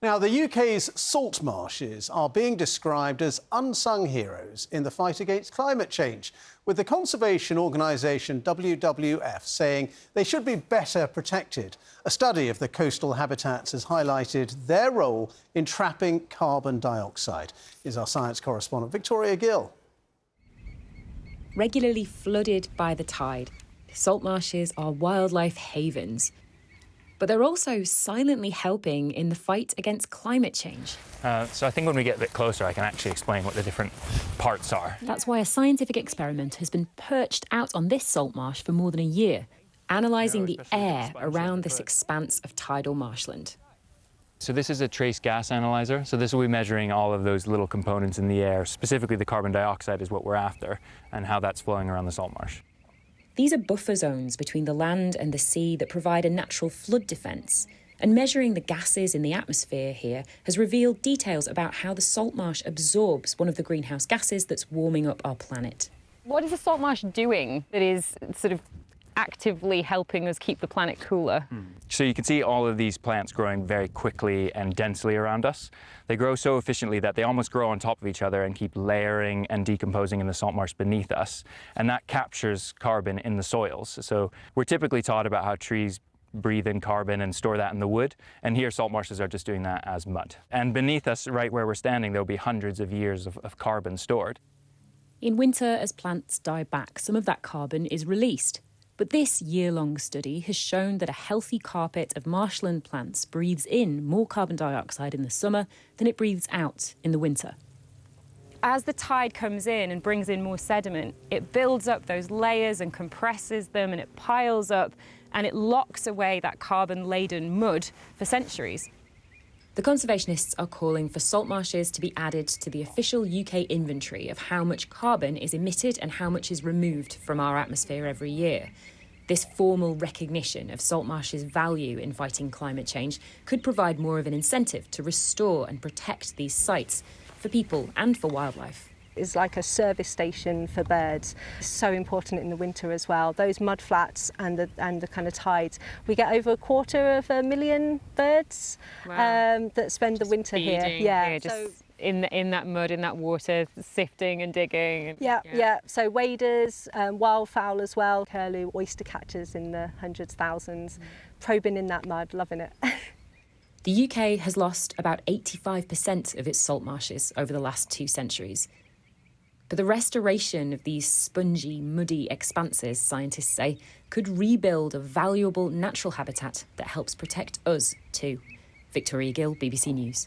Now, the UK's salt marshes are being described as unsung heroes in the fight against climate change, with the conservation organisation WWF saying they should be better protected. A study of the coastal habitats has highlighted their role in trapping carbon dioxide. Here's our science correspondent, Victoria Gill. Regularly flooded by the tide, salt marshes are wildlife havens. But they're also silently helping in the fight against climate change. So I think when we get a bit closer, I can actually explain what the different parts are. That's why a scientific experiment has been perched out on this salt marsh for more than a year, analysing the air around this expanse of tidal marshland. So this is a trace gas analyzer. So this will be measuring all of those little components in the air. Specifically, the carbon dioxide is what we're after, and how that's flowing around the salt marsh. These are buffer zones between the land and the sea that provide a natural flood defence. And measuring the gases in the atmosphere here has revealed details about how the salt marsh absorbs one of the greenhouse gases that's warming up our planet. What is the salt marsh doing that is sort of actively helping us keep the planet cooler? So you can see all of these plants growing very quickly and densely around us. They grow so efficiently that they almost grow on top of each other and keep layering and decomposing in the salt marsh beneath us. And that captures carbon in the soils. So we're typically taught about how trees breathe in carbon and store that in the wood. And here salt marshes are just doing that as mud. And beneath us, right where we're standing, there'll be hundreds of years of carbon stored. In winter, as plants die back, some of that carbon is released. But this year-long study has shown that a healthy carpet of marshland plants breathes in more carbon dioxide in the summer than it breathes out in the winter. As the tide comes in and brings in more sediment, it builds up those layers and compresses them, and it piles up and it locks away that carbon-laden mud for centuries. The conservationists are calling for salt marshes to be added to the official UK inventory of how much carbon is emitted and how much is removed from our atmosphere every year. This formal recognition of salt marshes' value in fighting climate change could provide more of an incentive to restore and protect these sites for people and for wildlife. Is like a service station for birds. It's so important in the winter as well. Those mudflats and the kind of tides. We get over 250,000 birds that spend the winter here. Yeah, just in that mud, in that water, sifting and digging. Yeah. So waders, wildfowl as well, curlew, oyster catchers in the hundreds, thousands, probing in that mud, loving it. The UK has lost about 85% of its salt marshes over the last 2 centuries. But the restoration of these spongy, muddy expanses, scientists say, could rebuild a valuable natural habitat that helps protect us too. Victoria Gill, BBC News.